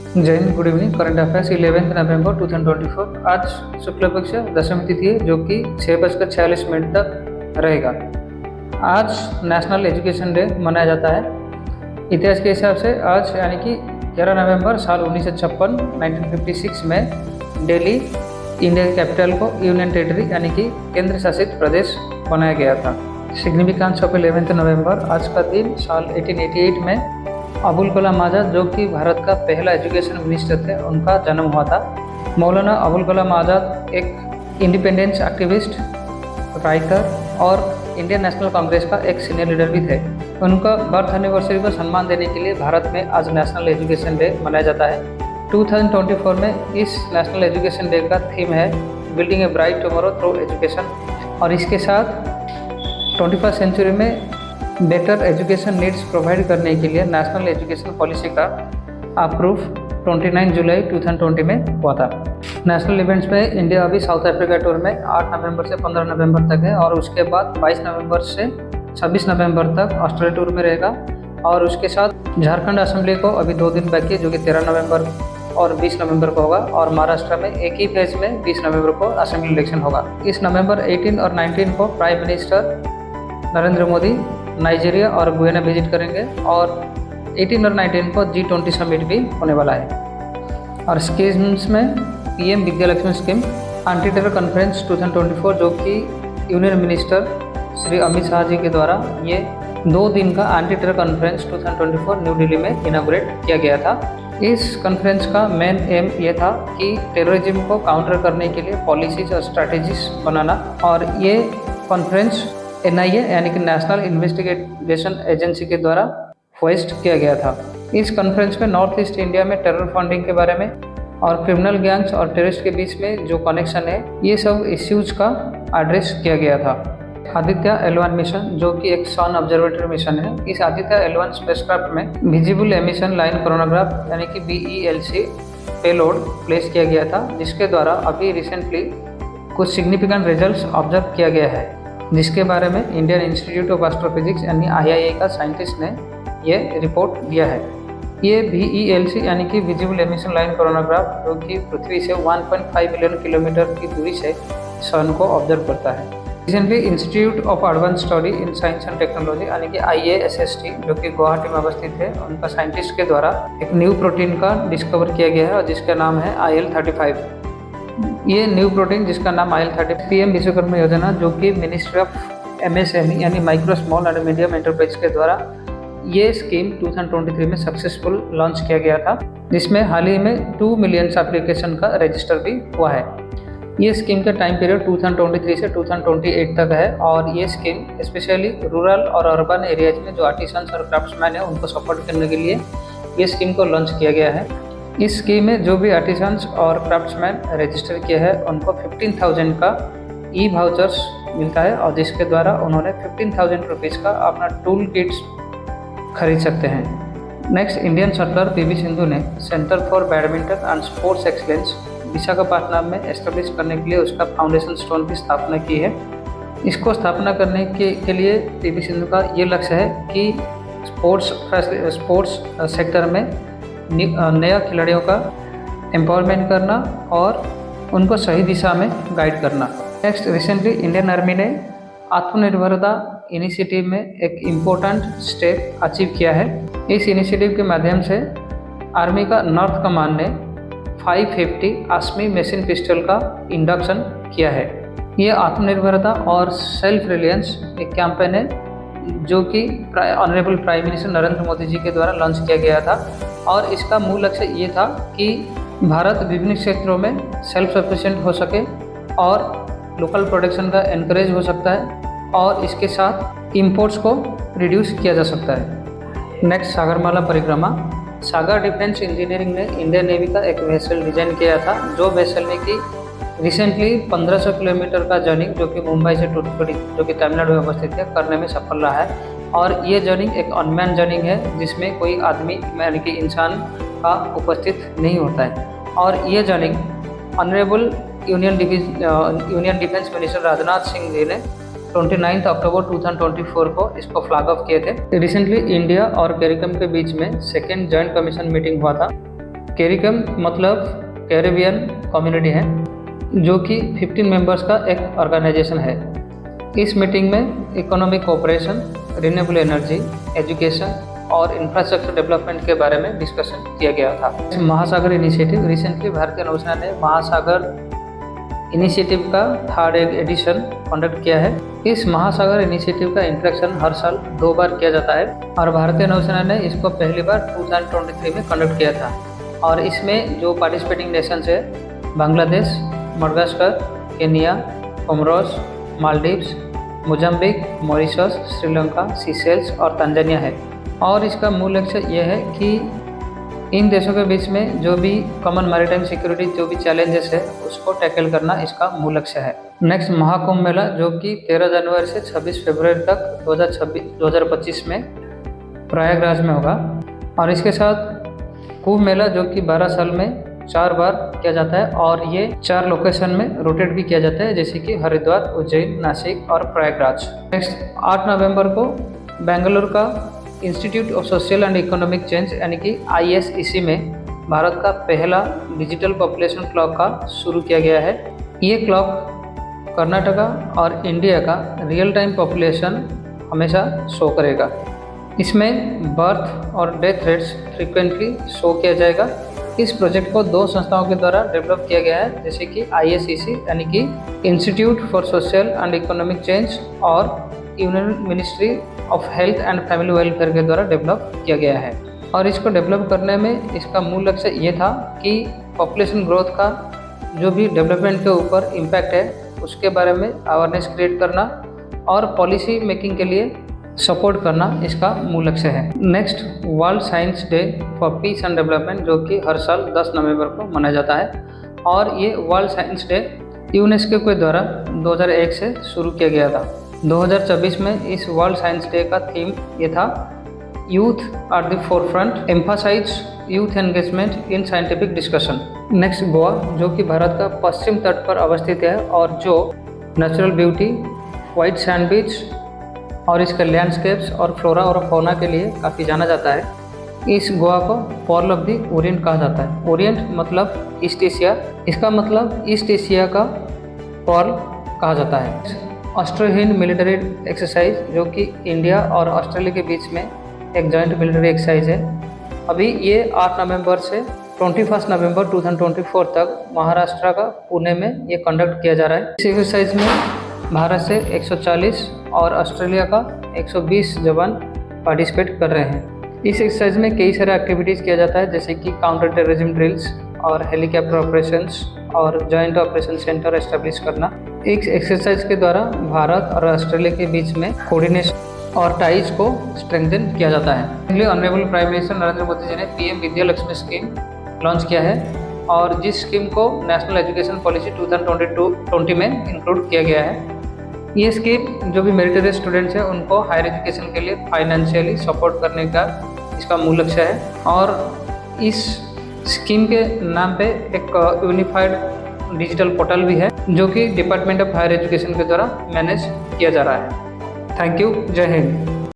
जय Hind. Good evening. Current affairs 11 नवंबर 2024। आज शुक्ल पक्ष दशमी तिथि है जो कि 6:46 तक रहेगा। आज नेशनल एजुकेशन डे मनाया जाता है। इतिहास के हिसाब से आज यानी कि 11 नवंबर साल 1956 में दिल्ली इंडिया की कैपिटल को यूनियन टेरिटरी यानी कि केंद्र शासित प्रदेश बनाया गया था। सिग्निफिकेंस ऑफ 11 नवंबर, आज का दिन साल 1888 में अबुल कलाम आज़ाद जो कि भारत का पहला एजुकेशन मिनिस्टर थे, उनका जन्म हुआ था। मौलाना अबुल कलाम आज़ाद एक इंडिपेंडेंस एक्टिविस्ट, राइटर और इंडियन नेशनल कांग्रेस का एक सीनियर लीडर भी थे। उनका बर्थ एनिवर्सरी को सम्मान देने के लिए भारत में आज नेशनल एजुकेशन डे मनाया जाता है। 2024 में इस नेशनल एजुकेशन डे का थीम है building a bright tomorrow through education, और इसके साथ 21st सेंचुरी में बेटर एजुकेशन नीड्स प्रोवाइड करने के लिए नेशनल एजुकेशन पॉलिसी का अप्रूव 29 जुलाई 2020 में हुआ था। नेशनल इवेंट्स में इंडिया अभी साउथ अफ्रीका टूर में 8 नवंबर से 15 नवंबर तक है, और उसके बाद 22 नवंबर से 26 नवंबर तक ऑस्ट्रेलिया टूर में रहेगा। और उसके साथ झारखंड असेंबली को अभी 2 दिन बाकी है जो कि 13 नवंबर और 20 नवंबर को होगा, और महाराष्ट्र में एक ही फेज में 20 नवंबर को असेंबली इलेक्शन होगा। इस नवंबर 18 और 19 को prime minister Narendra Modi Nigeria और गुयाना विजिट करेंगे, और 18 और 19 को G20 समिट भी होने वाला है। और स्कीम्स में PM Vidyalakshmi scheme, anti terror conference 2024 जो कि यूनियन मिनिस्टर श्री अमित शाह जी के द्वारा ये 2 दिन का anti terror conference 2024 new Delhi में इनागुरेट किया गया था। इस कॉन्फ्रेंस का मेन एम ये था कि टेररिज्म को काउंटर करने के लिए पॉलिसीज और स्ट्रैटेजीज बनाना, और ये कॉन्फ्रेंस NIA यानी कि नेशनल इन्वेस्टिगेशन एजेंसी के द्वारा होस्ट किया गया था। इस कॉन्फ्रेंस में नॉर्थ ईस्ट इंडिया में टेरर फंडिंग के बारे में और क्रिमिनल गैंग्स और टेररिस्ट के बीच में जो कनेक्शन है, ये सब इश्यूज का एड्रेस किया गया था। आदित्य L1 मिशन जो कि एक सन ऑब्जर्वेटरी मिशन है, इस आदित्य L1 स्पेसक्राफ्ट में विजिबल एमिशन लाइन कोरोनोग्राफ यानी कि BELC पेलोड प्लेस किया गया था, जिसके द्वारा अभी रिसेंटली कुछ सिग्निफिकेंट रिजल्ट्स ऑब्जर्व किया गया है, जिसके बारे में इंडियन इंस्टीट्यूट ऑफ एस्ट्रोफिजिक्स यानी IIA का साइंटिस्ट ने ये रिपोर्ट दिया है। ये BELC यानी कि विजिबल एमिशन लाइन कोरोनोग्राफ जो कि पृथ्वी से 1.5 बिलियन किलोमीटर की दूरी से सन को ऑब्जर्व करता है। Recently institute of advance study in science and technology यानी कि IASST जो कि गुवाहाटी में अवस्थित है, उनका साइंटिस्ट के द्वारा एक न्यू प्रोटीन का डिस्कवर किया गया है, और जिसका नाम है IL-35। ये न्यू प्रोटीन जिसका नाम IL-30 PM विश्वकर्मा योजना जो कि मिनिस्ट्री ऑफ MSME यानी micro small and medium enterprise के द्वारा ये स्कीम 2023 में सक्सेसफुल लॉन्च किया गया था, जिसमें हाल ही में 2 मिलियन एप्लीकेशन का रजिस्टर भी हुआ है। ये स्कीम का टाइम पीरियड 2023 से 2028 तक है, और ये स्कीम स्पेशली रूरल और अर्बन एरियाज में जो आर्टिसंस और क्राफ्ट्समैन है उनको सपोर्ट करने के लिए ये स्कीम को लॉन्च किया गया है। इस स्कीम में जो भी आर्टिसंस और क्राफ्ट्समैन रजिस्टर किए हैं उनको 15,000 का वाउचर्स मिलता है, और जिसके द्वारा उन्होंने 15,000 रुपीज़ का अपना टूल किट्स खरीद सकते हैं। Next, Indian shuttler PV Sindhu ने centre for badminton and sports excellence Visakhapatnam में एस्टेब्लिश करने के लिए उसका फाउंडेशन स्टोन की स्थापना की है। इसको स्थापना करने के लिए PV सिंधु का ये लक्ष्य है कि स्पोर्ट्स सेक्टर में नया खिलाड़ियों का एम्पावरमेंट करना और उनको सही दिशा में गाइड करना। नेक्स्ट, रिसेंटली इंडियन आर्मी ने आत्मनिर्भरता इनिशिएटिव में एक इम्पोर्टेंट स्टेप अचीव किया है। इस इनिशिएटिव के माध्यम से आर्मी का नॉर्थ कमांड ने 550 ASME मशीन पिस्टल का इंडक्शन किया है। ये आत्मनिर्भरता और सेल्फ रिलायंस एक कैंपेन है जो कि honourable prime minister Narendra Modi ji के द्वारा लॉन्च किया गया था, और इसका मूल लक्ष्य ये था कि भारत विभिन्न क्षेत्रों में सेल्फ सफिशिएंट हो सके और लोकल प्रोडक्शन का एनकरेज हो सकता है, और इसके साथ इंपोर्ट्स को रिड्यूस किया जा सकता है। नेक्स्ट, सागरमाला परिक्रमा। सागर डिफेंस इंजीनियरिंग ने इंडियन नेवी का एक वेसल डिजाइन किया था, जो वेसल ने कि रिसेंटली 1500 किलोमीटर का जर्निंग जो कि मुंबई से टूथुकुडी जो कि तमिलनाडु में अवस्थित है करने में सफल रहा है। और ये जर्निंग एक अनमैन जर्निंग है जिसमें कोई आदमी यानी कि इंसान का उपस्थित नहीं होता है, और ये journey honourable union defence minister Rajnath Singh ji ने 29 अक्टूबर 2024 को इसको फ्लैग ऑफ किए थे। रिसेंटली इंडिया और कैरिकम के बीच में सेकेंड जॉइंट कमीशन मीटिंग हुआ था। कैरिकम मतलब कैरेबियन कम्युनिटी है, जो कि 15 मेंबर्स का एक ऑर्गेनाइजेशन है। इस मीटिंग में economic cooperation, renewable energy, education और इंफ्रास्ट्रक्चर डेवलपमेंट के बारे में डिस्कशन किया गया था। महासागर इनिशिएटिव, रिसेंटली भारतीय नौसेना ने महासागर इनिशिएटिव का 3rd एडिशन कंडक्ट किया है। इस महासागर इनिशिएटिव का इंट्रोडक्शन हर साल 2 बार किया जाता है और भारतीय नौसेना ने इसको पहली बार 2023 में कंडक्ट किया था। और इसमें जो पार्टिसिपेटिंग नेशंस है Bangladesh, Madagascar, Kenya, Comoros, Maldives, Mozambique, Mauritius, Sri Lanka, Seychelles और तंजानिया है। और इसका मूल लक्ष्य यह है कि इन देशों के बीच में जो भी कॉमन मैरीटाइम सिक्योरिटी जो भी चैलेंजेस है उसको टैकल करना इसका मूल लक्ष्य है। नेक्स्ट महाकुंभ मेला, जो कि 13 जनवरी से 26 फरवरी तक 2025 में प्रयागराज में होगा। और इसके साथ कुंभ मेला, जो कि 12 साल में 4 बार किया जाता है और ये 4 लोकेशन में रोटेट भी किया जाता है, जैसे कि हरिद्वार, उज्जैन, नासिक और प्रयागराज। नेक्स्ट 8 नवंबर को बेंगलुरु का institute of social and economic change यानी कि ISEC में भारत का पहला डिजिटल पॉपुलेशन क्लॉक का शुरू किया गया है। ये क्लॉक कर्नाटका और इंडिया का रियल टाइम पॉपुलेशन हमेशा शो करेगा। इसमें बर्थ और डेथ रेट्स फ्रीक्वेंटली शो किया जाएगा। इस प्रोजेक्ट को 2 संस्थाओं के द्वारा डेवलप किया गया है, जैसे कि ISEC यानी कि institute for social and economic change और union ministry of health and family welfare के द्वारा डेवलप किया गया है। और इसको डेवलप करने में इसका मूल लक्ष्य ये था कि पॉपुलेशन ग्रोथ का जो भी डेवलपमेंट के ऊपर इम्पैक्ट है उसके बारे में अवेयरनेस क्रिएट करना और पॉलिसी मेकिंग के लिए सपोर्ट करना इसका मूल लक्ष्य है। Next world science day for piece and development, जो कि हर साल 10 नवंबर को मनाया जाता है। और ये वर्ल्ड साइंस डे यूनेस्को के द्वारा 2001 से शुरू किया गया था। 2024 में इस वर्ल्ड साइंस डे का थीम ये था, youth at the forefront, emphasise youth engagement in scientific discussion. Next Goa, जो कि भारत का पश्चिम तट पर अवस्थित है और जो natural beauty, white sand beach और इसके लैंडस्केप्स और फ्लोरा और फौना के लिए काफ़ी जाना जाता है। इस गोवा को पर्ल ऑफ द ओरिएंट कहा जाता है। ओरिएंट मतलब ईस्ट एशिया, इसका मतलब ईस्ट एशिया का पर्ल कहा जाता है। ऑस्ट्रो-हिंद मिलिट्री एक्सरसाइज, जो कि इंडिया और ऑस्ट्रेलिया के बीच में एक जॉइंट मिलिट्री एक्सरसाइज है। अभी ये 8 नवंबर से 21 नवंबर 2024 तक महाराष्ट्र का पुणे में ये कंडक्ट किया जा रहा है। इस एक्सरसाइज में भारत से 140 और ऑस्ट्रेलिया का 120 जवान पार्टिसिपेट कर रहे हैं। इस एक्सरसाइज में कई सारे एक्टिविटीज़ किया जाता है, जैसे कि काउंटर टेररिज्म ड्रिल्स और हेलीकॉप्टर ऑपरेशंस और जॉइंट ऑपरेशन सेंटर एस्टेब्लिश करना। इस एक्सरसाइज के द्वारा भारत और ऑस्ट्रेलिया के बीच में कोऑर्डिनेशन और टाइज को स्ट्रेंथन किया जाता है। Honourable prime minister Narendra Modi ji ने PM Vidya Lakshmi scheme launch किया है और जिस स्कीम को नेशनल एजुकेशन पॉलिसी 2020 में इंक्लूड किया गया है। ये स्कीम जो भी मेरिटोरियस स्टूडेंट्स हैं उनको हायर एजुकेशन के लिए फाइनेंशियली सपोर्ट करने का इसका मूल लक्ष्य है। और इस स्कीम के नाम पे एक यूनिफाइड डिजिटल पोर्टल भी है, जो कि डिपार्टमेंट ऑफ हायर एजुकेशन के द्वारा मैनेज किया जा रहा है। थैंक यू, जय हिंद।